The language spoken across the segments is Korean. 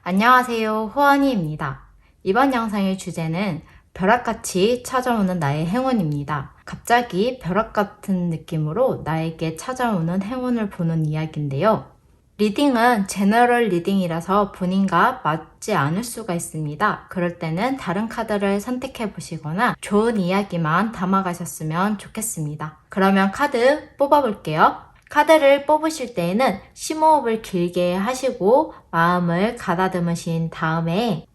안녕하세요, 호원이입니다. 이번 영상의 주제는 벼락같이 찾아오는 나의 행운입니다. 갑자기 벼락 같은 느낌으로 나에게 찾아오는 행운을 보는 이야기인데요. 리딩은 제너럴 리딩이라서 본인과 맞지 않을 수가 있습니다. 그럴 때는 다른 카드를 선택해 보시거나 좋은 이야기만 담아가셨으면 좋겠습니다. 그러면 카드 뽑아볼게요. 카드를 뽑으실 때에는 심호흡을 길게 하시고 마음을 가다듬으신 다음에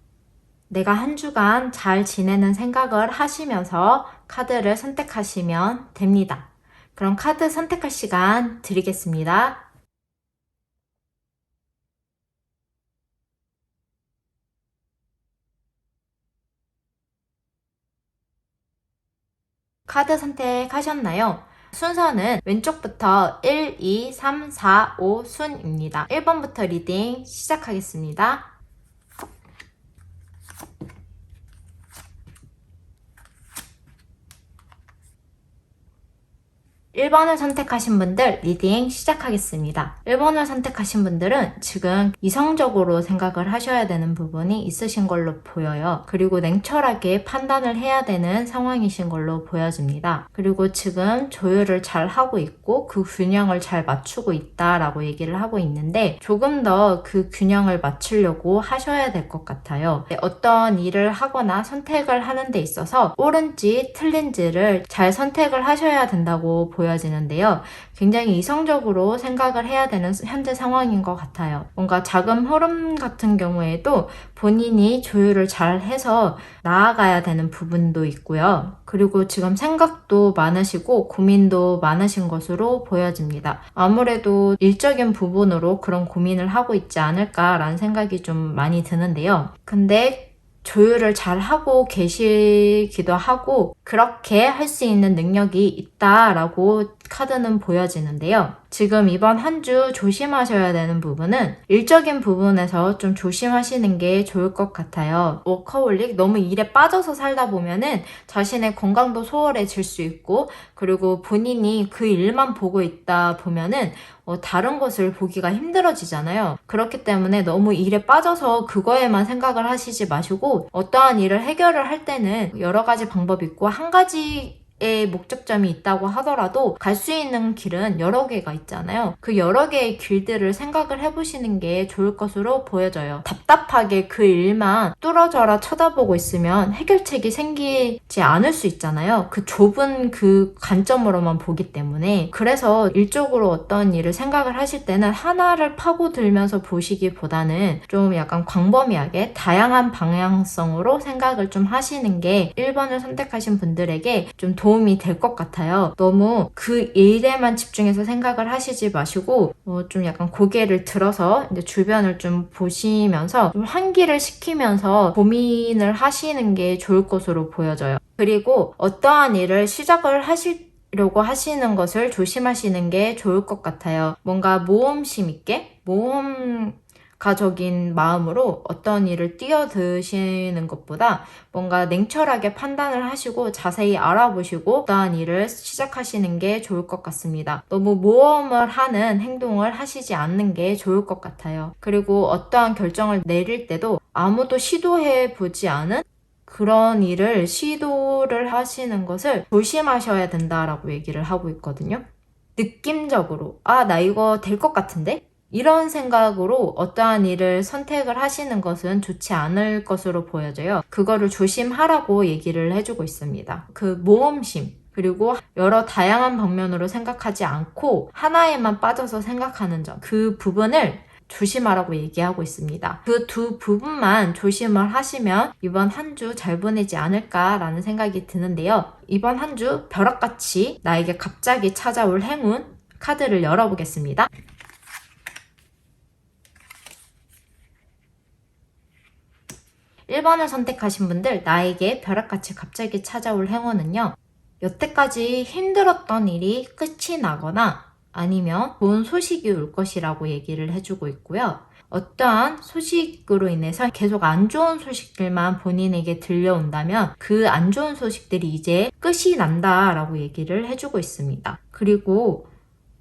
내가 한 주간 잘 지내는 생각을 하시면서 카드를 선택하시면 됩니다. 그럼 카드 선택할 시간 드리겠습니다. 카드 선택하셨나요? 순서는 왼쪽부터 1, 2, 3, 4, 5 순입니다. 1번부터 리딩 시작하겠습니다. 1번을 선택하신 분들 리딩 시작하겠습니다. 1번을 선택하신 분들은 지금 이성적으로 생각을 하셔야 되는 부분이 있으신 걸로 보여요. 그리고 냉철하게 판단을 해야 되는 상황이신 걸로 보여집니다. 그리고 지금 조율을 잘 하고 있고 그 균형을 잘 맞추고 있다라고 얘기를 하고 있는데 조금 더 그 균형을 맞추려고 하셔야 될 것 같아요. 어떤 일을 하거나 선택을 하는 데 있어서 옳은지 틀린지를 잘 선택을 하셔야 된다고 보여지는데요. 굉장히 이성적으로 생각을 해야 되는 현재 상황인 것 같아요. 뭔가 자금 흐름 같은 경우에도 본인이 조율을 잘 해서 나아가야 되는 부분도 있고요. 그리고 지금 생각도 많으시고 고민도 많으신 것으로 보여집니다. 아무래도 일적인 부분으로 그런 고민을 하고 있지 않을까라는 생각이 좀 많이 드는데요. 근데 조율을 잘 하고 계시기도 하고 그렇게 할 수 있는 능력이 있다라고 카드는 보여지는데요. 지금 이번 한 주 조심하셔야 되는 부분은 일적인 부분에서 좀 조심하시는 게 좋을 것 같아요. 워커홀릭 너무 일에 빠져서 살다 보면은 자신의 건강도 소홀해질 수 있고 그리고 본인이 그 일만 보고 있다 보면은 다른 것을 보기가 힘들어지잖아요. 그렇기 때문에 너무 일에 빠져서 그거에만 생각을 하시지 마시고 어떠한 일을 해결을 할 때는 여러 가지 방법이 있고 한 가지의 목적점이 있다고 하더라도 갈 수 있는 길은 여러 개가 있잖아요. 그 여러 개의 길들을 생각을 해보시는 게 좋을 것으로 보여져요. 답답하게 그 일만 뚫어져라 쳐다보고 있으면 해결책이 생기지 않을 수 있잖아요. 그 좁은 그 관점으로만 보기 때문에 그래서 일적으로 어떤 일을 생각을 하실 때는 하나를 파고들면서 보시기보다는 좀 약간 광범위하게 다양한 방향성으로 생각을 좀 하시는 게 1번을 선택하신 분들에게 좀 도움이 될 것 같아요. 너무 그 일에만 집중해서 생각을 하시지 마시고 좀 약간 고개를 들어서 이제 주변을 좀 보시면서 좀 환기를 시키면서 고민을 하시는 게 좋을 것으로 보여져요. 그리고 어떠한 일을 시작을 하시려고 하시는 것을 조심하시는 게 좋을 것 같아요. 뭔가 모험심 있게 모험가적인 마음으로 어떤 일을 뛰어드시는 것보다 뭔가 냉철하게 판단을 하시고 자세히 알아보시고 어떠한 일을 시작하시는 게 좋을 것 같습니다. 너무 모험을 하는 행동을 하시지 않는 게 좋을 것 같아요. 그리고 어떠한 결정을 내릴 때도 아무도 시도해보지 않은 그런 일을 시도를 하시는 것을 조심하셔야 된다라고 얘기를 하고 있거든요. 느낌적으로 나 이거 될 것 같은데? 이런 생각으로 어떠한 일을 선택을 하시는 것은 좋지 않을 것으로 보여져요. 그거를 조심하라고 얘기를 해주고 있습니다. 그 모험심 그리고 여러 다양한 방면으로 생각하지 않고 하나에만 빠져서 생각하는 점 그 부분을 조심하라고 얘기하고 있습니다. 그 두 부분만 조심을 하시면 이번 한 주 잘 보내지 않을까라는 생각이 드는데요. 이번 한 주 벼락같이 나에게 갑자기 찾아올 행운 카드를 열어보겠습니다. 1번을 선택하신 분들 나에게 벼락같이 갑자기 찾아올 행운은요. 여태까지 힘들었던 일이 끝이 나거나 아니면 좋은 소식이 올 것이라고 얘기를 해주고 있고요. 어떠한 소식으로 인해서 계속 안 좋은 소식들만 본인에게 들려온다면 그 안 좋은 소식들이 이제 끝이 난다라고 얘기를 해주고 있습니다. 그리고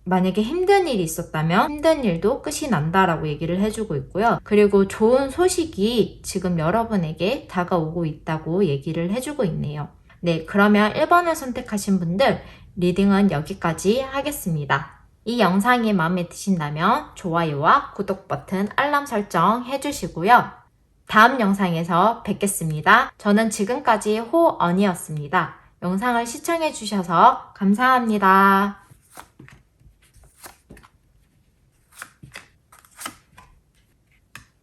만약에 힘든 일이 있었다면 힘든 일도 끝이 난다라고 얘기를 해주고 있고요. 그리고 좋은 소식이 지금 여러분에게 다가오고 있다고 얘기를 해주고 있네요. 네, 그러면 1번을 선택하신 분들 리딩은 여기까지 하겠습니다. 이 영상이 마음에 드신다면 좋아요와 구독 버튼, 알람 설정 해주시고요. 다음 영상에서 뵙겠습니다. 저는 지금까지 호언이었습니다. 영상을 시청해주셔서 감사합니다.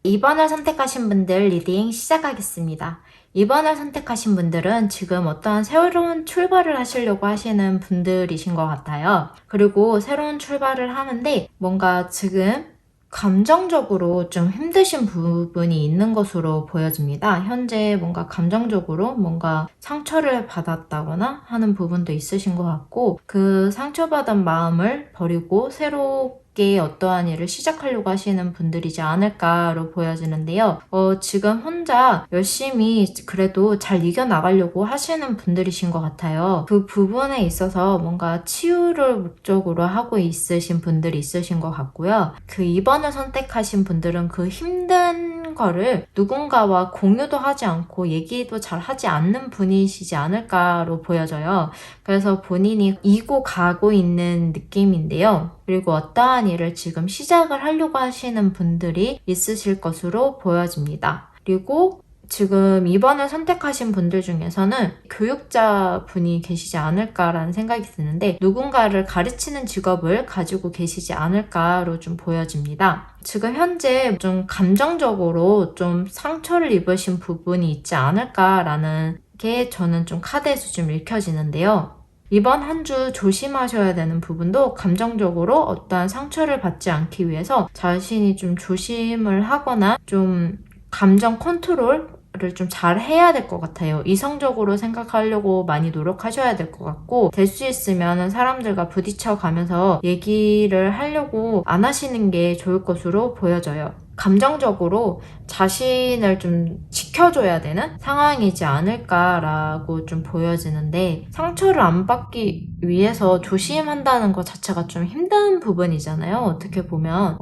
2번을 선택하신 분들 리딩 시작하겠습니다. 2번을 선택하신 분들은 지금 어떠한 새로운 출발을 하시려고 하시는 분들이신 것 같아요. 그리고 새로운 출발을 하는데 뭔가 지금 감정적으로 좀 힘드신 부분이 있는 것으로 보여집니다. 현재 뭔가 감정적으로 뭔가 상처를 받았다거나 하는 부분도 있으신 것 같고, 그 상처받은 마음을 버리고 새롭게 어떠한 일을 시작하려고 하시는 분들이지 않을까로 보여지는데요. 지금 혼자 열심히 그래도 잘 이겨나가려고 하시는 분들이신 것 같아요. 그 부분에 있어서 뭔가 치유를 목적으로 하고 있으신 분들이 있으신 것 같고요. 그 2번을 선택하신 분들은 그 힘든 거를 누군가와 공유도 하지 않고 얘기도 잘 하지 않는 분이시지 않을까로 보여져요. 그래서 본인이 이고 가고 있는 느낌인데요. 그리고 어떠한 일을 지금 시작을 하려고 하시는 분들이 있으실 것으로 보여집니다. 그리고 지금 2번을 선택하신 분들 중에서는 교육자 분이 계시지 않을까라는 생각이 드는데, 누군가를 가르치는 직업을 가지고 계시지 않을까로 좀 보여집니다. 지금 현재 좀 감정적으로 좀 상처를 입으신 부분이 있지 않을까라는 게 저는 좀 카드에서 좀 읽혀지는데요. 이번 한 주 조심하셔야 되는 부분도 감정적으로 어떠한 상처를 받지 않기 위해서 자신이 좀 조심을 하거나 좀 감정 컨트롤을 좀 잘 해야 될 것 같아요. 이성적으로 생각하려고 많이 노력하셔야 될 것 같고, 될 수 있으면 사람들과 부딪혀 가면서 얘기를 하려고 안 하시는 게 좋을 것으로 보여져요. 감정적으로 자신을 좀 지켜줘야 되는 상황이지 않을까라고 좀 보여지는데, 상처를 안 받기 위해서 조심한다는 것 자체가 좀 힘든 부분이잖아요. 어떻게 보면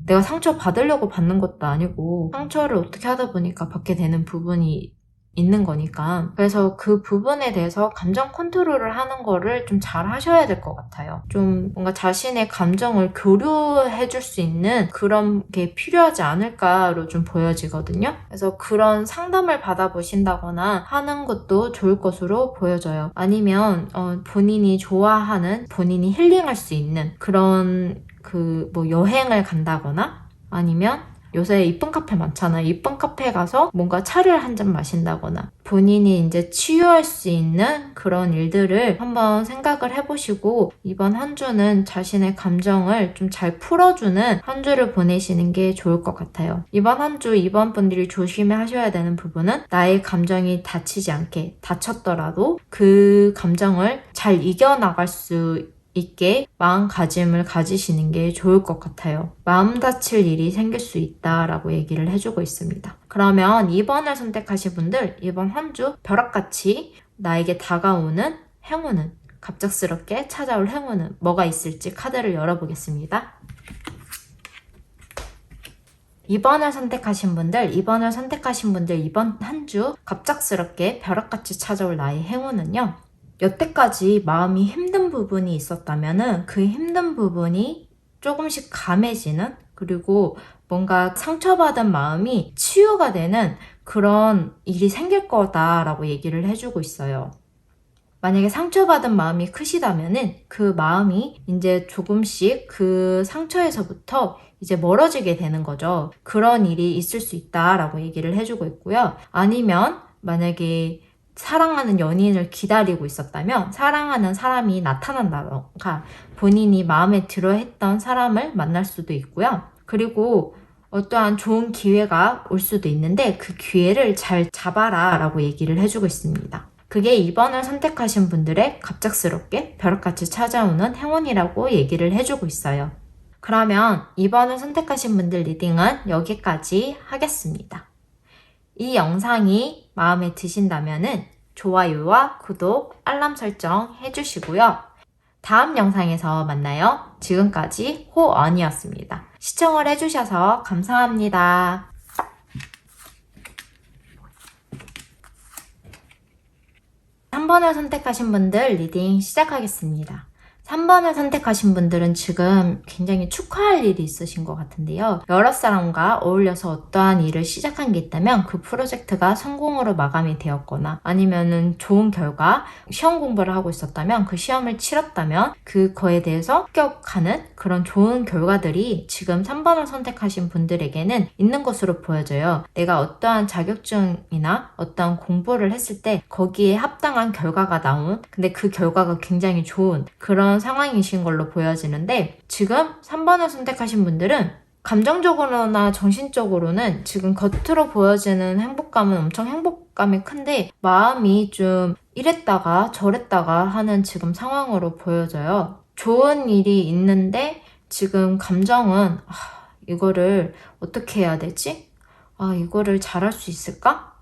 내가 상처 받으려고 받는 것도 아니고 상처를 어떻게 하다 보니까 받게 되는 부분이 있는 거니까. 그래서 그 부분에 대해서 감정 컨트롤을 하는 거를 좀 잘 하셔야 될 것 같아요. 좀 뭔가 자신의 감정을 교류해 줄 수 있는 그런 게 필요하지 않을까로 좀 보여지거든요. 그래서 그런 상담을 받아보신다거나 하는 것도 좋을 것으로 보여져요. 아니면 본인이 좋아하는, 본인이 힐링할 수 있는 그런 여행을 간다거나, 아니면 요새 이쁜 카페 많잖아요. 이쁜 카페 가서 뭔가 차를 한 잔 마신다거나, 본인이 이제 치유할 수 있는 그런 일들을 한번 생각을 해보시고, 이번 한 주는 자신의 감정을 좀 잘 풀어주는 한 주를 보내시는 게 좋을 것 같아요. 이번 한 주, 이번 분들이 조심해 하셔야 되는 부분은 나의 감정이 다치지 않게, 다쳤더라도 그 감정을 잘 이겨나갈 수 있게 마음가짐을 가지시는 게 좋을 것 같아요. 마음 다칠 일이 생길 수 있다라고 얘기를 해주고 있습니다. 그러면 2번을 선택하신 분들, 이번 한 주 벼락같이 나에게 다가오는 행운은, 갑작스럽게 찾아올 행운은 뭐가 있을지 카드를 열어보겠습니다. 2번을 선택하신 분들, 이번 한 주 갑작스럽게 벼락같이 찾아올 나의 행운은요, 여태까지 마음이 힘든 부분이 있었다면은 그 힘든 부분이 조금씩 감해지는, 그리고 뭔가 상처받은 마음이 치유가 되는 그런 일이 생길 거다라고 얘기를 해주고 있어요. 만약에 상처받은 마음이 크시다면은 그 마음이 이제 조금씩 그 상처에서부터 이제 멀어지게 되는 거죠. 그런 일이 있을 수 있다라고 얘기를 해주고 있고요. 아니면 만약에 사랑하는 연인을 기다리고 있었다면 사랑하는 사람이 나타난다던가, 본인이 마음에 들어 했던 사람을 만날 수도 있고요. 그리고 어떠한 좋은 기회가 올 수도 있는데 그 기회를 잘 잡아라 라고 얘기를 해주고 있습니다. 그게 2번을 선택하신 분들의 갑작스럽게 벼락같이 찾아오는 행운이라고 얘기를 해주고 있어요. 그러면 2번을 선택하신 분들 리딩은 여기까지 하겠습니다. 이 영상이 마음에 드신다면 좋아요와 구독, 알람 설정 해주시고요. 다음 영상에서 만나요. 지금까지 호언이었습니다. 시청을 해주셔서 감사합니다. 3번을 선택하신 분들 리딩 시작하겠습니다. 3번을 선택하신 분들은 지금 굉장히 축하할 일이 있으신 것 같은데요. 여러 사람과 어울려서 어떠한 일을 시작한 게 있다면 그 프로젝트가 성공으로 마감이 되었거나 아니면은 좋은 결과, 시험 공부를 하고 있었다면 그 시험을 치렀다면 그거에 대해서 합격하는 그런 좋은 결과들이 지금 3번을 선택하신 분들에게는 있는 것으로 보여져요. 내가 어떠한 자격증이나 어떠한 공부를 했을 때 거기에 합당한 결과가 나온, 근데 그 결과가 굉장히 좋은 그런 상황이신 걸로 보여지는데, 지금 3번을 선택하신 분들은 감정적으로나 정신적으로는 지금 겉으로 보여지는 행복감은 엄청 행복감이 큰데 마음이 좀 이랬다가 저랬다가 하는 지금 상황으로 보여져요. 좋은 일이 있는데 지금 감정은 이거를 어떻게 해야 되지? 이거를 잘할 수 있을까?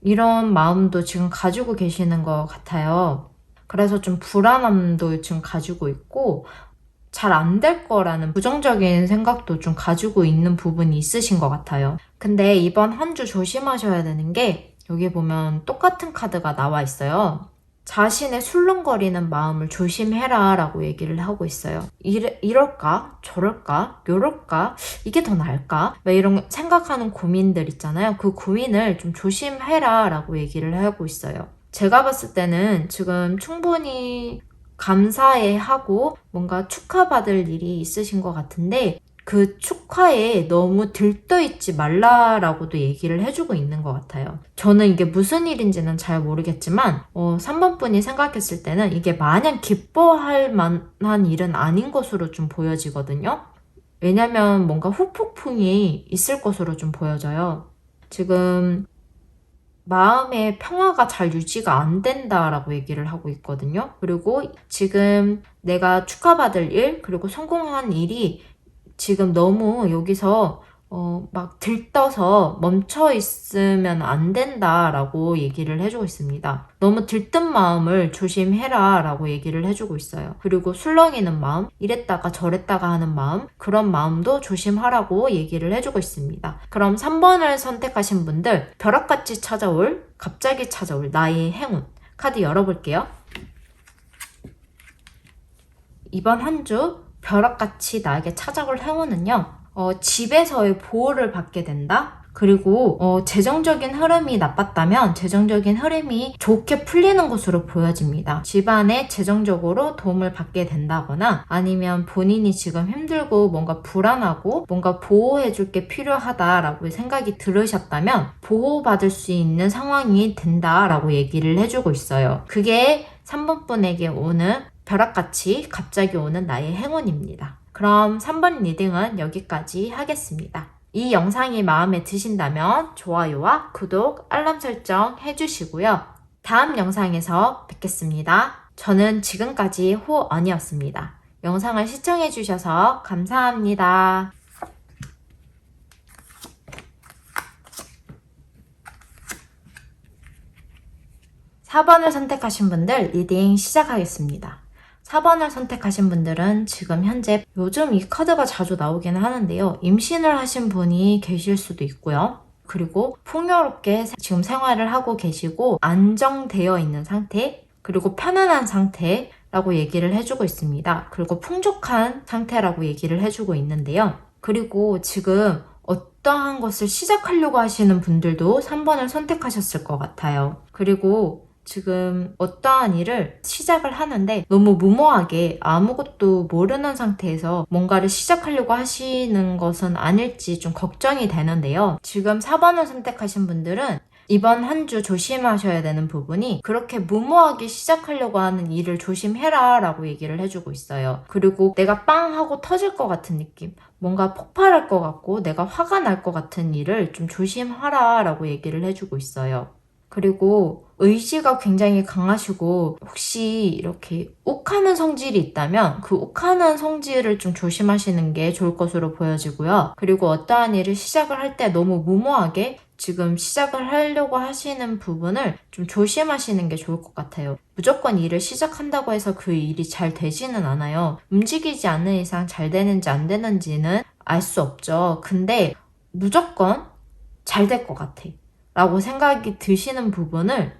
이런 마음도 지금 가지고 계시는 것 같아요. 그래서 좀 불안함도 지금 가지고 있고 잘 안 될 거라는 부정적인 생각도 좀 가지고 있는 부분이 있으신 것 같아요. 근데 이번 한 주 조심하셔야 되는 게, 여기 보면 똑같은 카드가 나와 있어요. 자신의 술렁거리는 마음을 조심해라 라고 얘기를 하고 있어요. 이럴까? 저럴까? 요럴까? 이게 더 나을까? 이런 생각하는 고민들 있잖아요. 그 고민을 좀 조심해라 라고 얘기를 하고 있어요. 제가 봤을 때는 지금 충분히 감사해 하고 뭔가 축하받을 일이 있으신 것 같은데, 그 축하에 너무 들떠있지 말라라고도 얘기를 해주고 있는 것 같아요. 저는 이게 무슨 일인지는 잘 모르겠지만 3번 분이 생각했을 때는 이게 마냥 기뻐할 만한 일은 아닌 것으로 좀 보여지거든요. 왜냐면 뭔가 후폭풍이 있을 것으로 좀 보여져요. 지금 마음의 평화가 잘 유지가 안 된다라고 얘기를 하고 있거든요. 그리고 지금 내가 축하받을 일, 그리고 성공한 일이 지금 너무 여기서 막 들떠서 멈춰 있으면 안 된다라고 얘기를 해주고 있습니다. 너무 들뜬 마음을 조심해라 라고 얘기를 해주고 있어요. 그리고 술렁이는 마음, 이랬다가 저랬다가 하는 마음, 그런 마음도 조심하라고 얘기를 해주고 있습니다. 그럼 3번을 선택하신 분들, 벼락같이 찾아올, 갑자기 찾아올 나의 행운 카드 열어볼게요. 이번 한 주 벼락같이 나에게 찾아올 행운은요, 집에서의 보호를 받게 된다? 그리고 재정적인 흐름이 나빴다면 재정적인 흐름이 좋게 풀리는 것으로 보여집니다. 집안에 재정적으로 도움을 받게 된다거나 아니면 본인이 지금 힘들고 뭔가 불안하고 뭔가 보호해줄 게 필요하다라고 생각이 들으셨다면 보호받을 수 있는 상황이 된다라고 얘기를 해주고 있어요. 그게 3번 분에게 오는 벼락같이 갑자기 오는 나의 행운입니다. 그럼 3번 리딩은 여기까지 하겠습니다. 이 영상이 마음에 드신다면 좋아요와 구독, 알람 설정 해주시고요. 다음 영상에서 뵙겠습니다. 저는 지금까지 호언이었습니다. 영상을 시청해주셔서 감사합니다. 4번을 선택하신 분들 리딩 시작하겠습니다. 4번을 선택하신 분들은 지금 현재 요즘 이 카드가 자주 나오긴 하는데요. 임신을 하신 분이 계실 수도 있고요. 그리고 풍요롭게 지금 생활을 하고 계시고 안정되어 있는 상태, 그리고 편안한 상태라고 얘기를 해주고 있습니다. 그리고 풍족한 상태라고 얘기를 해주고 있는데요. 그리고 지금 어떠한 것을 시작하려고 하시는 분들도 3번을 선택하셨을 것 같아요. 그리고 지금 어떠한 일을 시작을 하는데 너무 무모하게 아무것도 모르는 상태에서 뭔가를 시작하려고 하시는 것은 아닐지 좀 걱정이 되는데요. 지금 4번을 선택하신 분들은 이번 한 주 조심하셔야 되는 부분이, 그렇게 무모하게 시작하려고 하는 일을 조심해라 라고 얘기를 해주고 있어요. 그리고 내가 빵 하고 터질 것 같은 느낌, 뭔가 폭발할 것 같고 내가 화가 날 것 같은 일을 좀 조심하라 라고 얘기를 해주고 있어요. 그리고 의지가 굉장히 강하시고 혹시 이렇게 욱하는 성질이 있다면 그 욱하는 성질을 좀 조심하시는 게 좋을 것으로 보여지고요. 그리고 어떠한 일을 시작을 할 때 너무 무모하게 지금 시작을 하려고 하시는 부분을 좀 조심하시는 게 좋을 것 같아요. 무조건 일을 시작한다고 해서 그 일이 잘 되지는 않아요. 움직이지 않는 이상 잘 되는지 안 되는지는 알 수 없죠. 근데 무조건 잘 될 것 같아 라고 생각이 드시는 부분을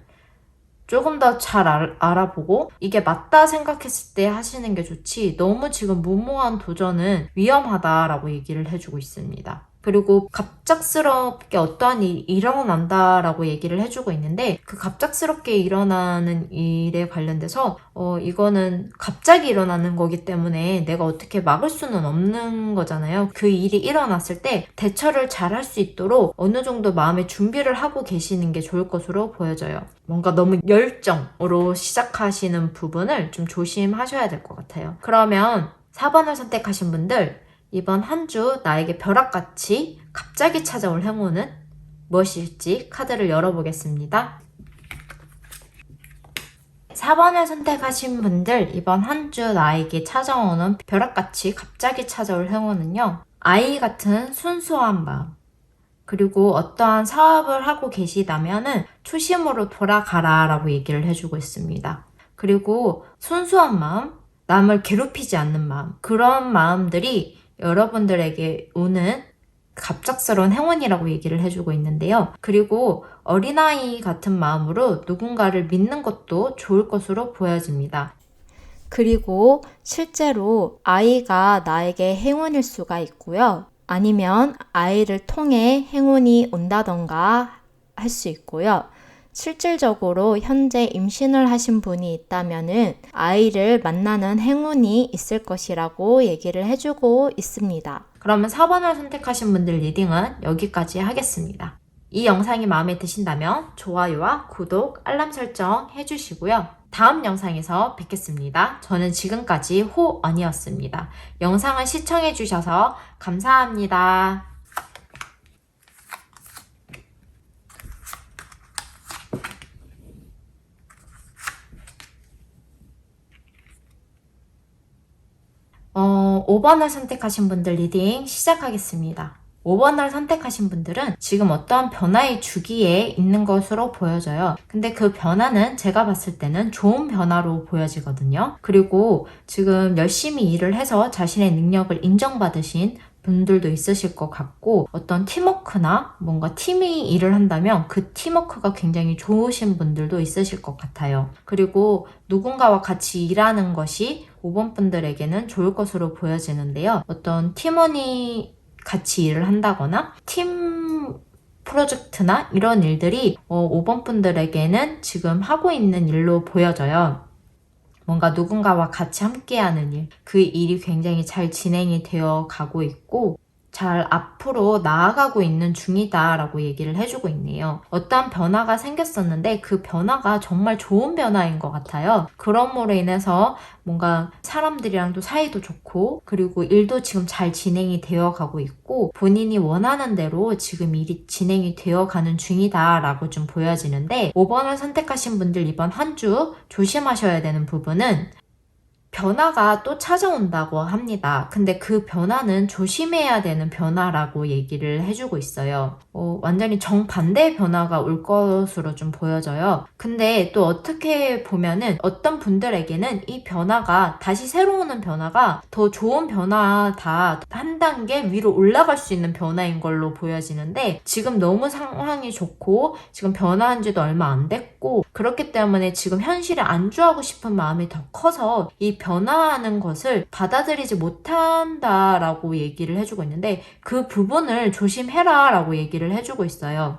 조금 더 잘 알아보고 이게 맞다 생각했을 때 하시는 게 좋지, 너무 지금 무모한 도전은 위험하다라고 얘기를 해주고 있습니다. 그리고 갑작스럽게 어떠한 일이 일어난다라고 얘기를 해주고 있는데 그 갑작스럽게 일어나는 일에 관련돼서 이거는 갑자기 일어나는 거기 때문에 내가 어떻게 막을 수는 없는 거잖아요. 그 일이 일어났을 때 대처를 잘 할 수 있도록 어느 정도 마음의 준비를 하고 계시는 게 좋을 것으로 보여져요. 뭔가 너무 열정으로 시작하시는 부분을 좀 조심하셔야 될 것 같아요. 그러면 4번을 선택하신 분들, 이번 한 주 나에게 벼락같이 갑자기 찾아올 행운은 무엇일지 카드를 열어보겠습니다. 4번을 선택하신 분들, 이번 한 주 나에게 찾아오는 벼락같이 갑자기 찾아올 행운은요, 아이 같은 순수한 마음, 그리고 어떠한 사업을 하고 계시다면은 초심으로 돌아가라 라고 얘기를 해주고 있습니다. 그리고 순수한 마음, 남을 괴롭히지 않는 마음, 그런 마음들이 여러분들에게 오는 갑작스러운 행운이라고 얘기를 해주고 있는데요. 그리고 어린아이 같은 마음으로 누군가를 믿는 것도 좋을 것으로 보여집니다. 그리고 실제로 아이가 나에게 행운일 수가 있고요. 아니면 아이를 통해 행운이 온다던가 할 수 있고요. 실질적으로 현재 임신을 하신 분이 있다면은 아이를 만나는 행운이 있을 것이라고 얘기를 해주고 있습니다. 그러면 4번을 선택하신 분들 리딩은 여기까지 하겠습니다. 이 영상이 마음에 드신다면 좋아요와 구독, 알람 설정 해주시고요. 다음 영상에서 뵙겠습니다. 저는 지금까지 호언이었습니다. 영상을 시청해주셔서 감사합니다. 어, 5번을 선택하신 분들 리딩 시작하겠습니다. 5번을 선택하신 분들은 지금 어떠한 변화의 주기에 있는 것으로 보여져요. 근데 그 변화는 제가 봤을 때는 좋은 변화로 보여지거든요. 그리고 지금 열심히 일을 해서 자신의 능력을 인정받으신 분들도 있으실 것 같고, 어떤 팀워크나 뭔가 팀이 일을 한다면 그 팀워크가 굉장히 좋으신 분들도 있으실 것 같아요. 그리고 누군가와 같이 일하는 것이 5번 분들에게는 좋을 것으로 보여지는데요. 어떤 팀원이 같이 일을 한다거나 팀 프로젝트나 이런 일들이 5번 분들에게는 지금 하고 있는 일로 보여져요. 뭔가 누군가와 같이 함께하는 일, 그 일이 굉장히 잘 진행이 되어 가고 있고 잘 앞으로 나아가고 있는 중이다 라고 얘기를 해주고 있네요. 어떠한 변화가 생겼었는데 그 변화가 정말 좋은 변화인 것 같아요. 그럼으로 인해서 뭔가 사람들이랑도 사이도 좋고, 그리고 일도 지금 잘 진행이 되어 가고 있고 본인이 원하는 대로 지금 일이 진행이 되어 가는 중이다 라고 좀 보여지는데, 5번을 선택하신 분들 이번 한 주 조심하셔야 되는 부분은 변화가 또 찾아온다고 합니다. 근데 그 변화는 조심해야 되는 변화라고 얘기를 해주고 있어요. 완전히 정반대의 변화가 올 것으로 좀 보여져요. 근데 또 어떻게 보면은 어떤 분들에게는 이 변화가, 다시 새로 오는 변화가 더 좋은 변화다, 한 단계 위로 올라갈 수 있는 변화인 걸로 보여지는데, 지금 너무 상황이 좋고 지금 변화한 지도 얼마 안 됐고 그렇기 때문에 지금 현실에 안주하고 싶은 마음이 더 커서 이 변화하는 것을 받아들이지 못한다라고 얘기를 해주고 있는데, 그 부분을 조심해라 라고 얘기를 해주고 있어요.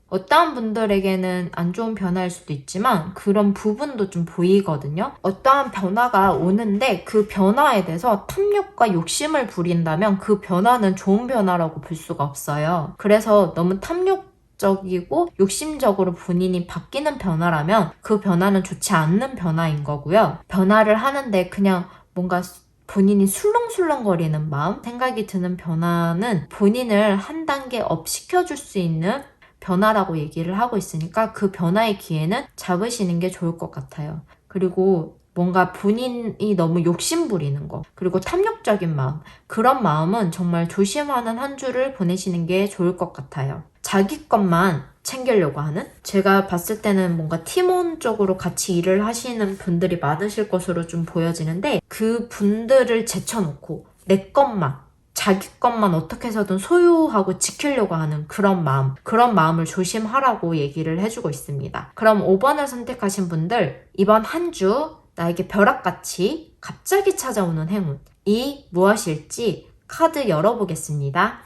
어떠한 분들에게는 안 좋은 변화일 수도 있지만 그런 부분도 좀 보이거든요. 어떠한 변화가 오는데 그 변화에 대해서 탐욕과 욕심을 부린다면 그 변화는 좋은 변화라고 볼 수가 없어요. 그래서 너무 탐욕적이고 욕심적으로 본인이 바뀌는 변화라면 그 변화는 좋지 않는 변화인 거고요. 변화를 하는데 그냥 뭔가 본인이 술렁술렁거리는 마음, 생각이 드는 변화는 본인을 한 단계 업 시켜줄 수 있는 변화라고 얘기를 하고 있으니까 그 변화의 기회는 잡으시는 게 좋을 것 같아요. 그리고 뭔가 본인이 너무 욕심 부리는 거, 그리고 탐욕적인 마음, 그런 마음은 정말 조심하는 한 주를 보내시는 게 좋을 것 같아요. 자기 것만 챙기려고 하는? 제가 봤을 때는 뭔가 팀원 쪽으로 같이 일을 하시는 분들이 많으실 것으로 좀 보여지는데, 그 분들을 제쳐놓고 내 것만, 자기 것만 어떻게 해서든 소유하고 지키려고 하는 그런 마음을 조심하라고 얘기를 해주고 있습니다. 그럼 5번을 선택하신 분들, 이번 한 주 나에게 벼락같이 갑자기 찾아오는 행운이 무엇일지 카드 열어보겠습니다.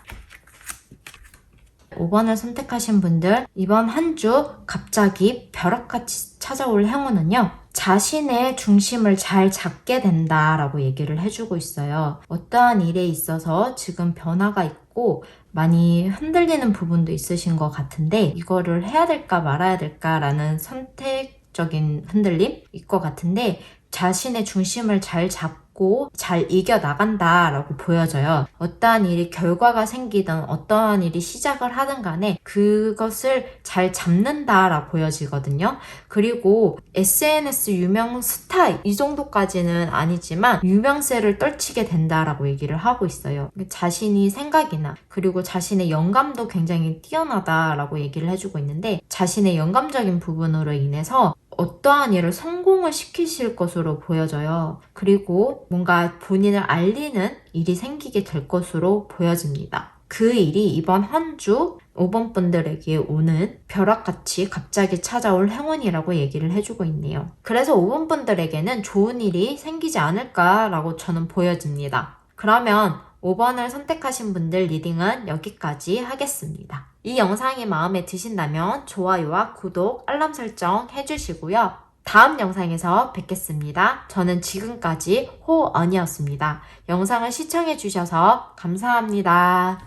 5번을 선택하신 분들, 이번 한 주 갑자기 벼락같이 찾아올 행운은요, 자신의 중심을 잘 잡게 된다라고 얘기를 해주고 있어요. 어떠한 일에 있어서 지금 변화가 있고 많이 흔들리는 부분도 있으신 것 같은데, 이거를 해야 될까 말아야 될까라는 선택적인 흔들림일 것 같은데, 자신의 중심을 잘 잡고 잘 이겨나간다라고 보여져요. 어떠한 일이 결과가 생기든 어떠한 일이 시작을 하든 간에 그것을 잘 잡는다라고 보여지거든요. 그리고 SNS 유명 스타 이 정도까지는 아니지만 유명세를 떨치게 된다라고 얘기를 하고 있어요. 자신이 생각이나 그리고 자신의 영감도 굉장히 뛰어나다라고 얘기를 해주고 있는데, 자신의 영감적인 부분으로 인해서 어떠한 일을 성공을 시키실 것으로 보여져요. 그리고 뭔가 본인을 알리는 일이 생기게 될 것으로 보여집니다. 그 일이 이번 한 주 5번 분들에게 오는 벼락같이 갑자기 찾아올 행운이라고 얘기를 해주고 있네요. 그래서 5번 분들에게는 좋은 일이 생기지 않을까라고 저는 보여집니다. 그러면 5번을 선택하신 분들 리딩은 여기까지 하겠습니다. 이 영상이 마음에 드신다면 좋아요와 구독, 알람 설정 해주시고요. 다음 영상에서 뵙겠습니다. 저는 지금까지 호언이었습니다. 영상을 시청해주셔서 감사합니다.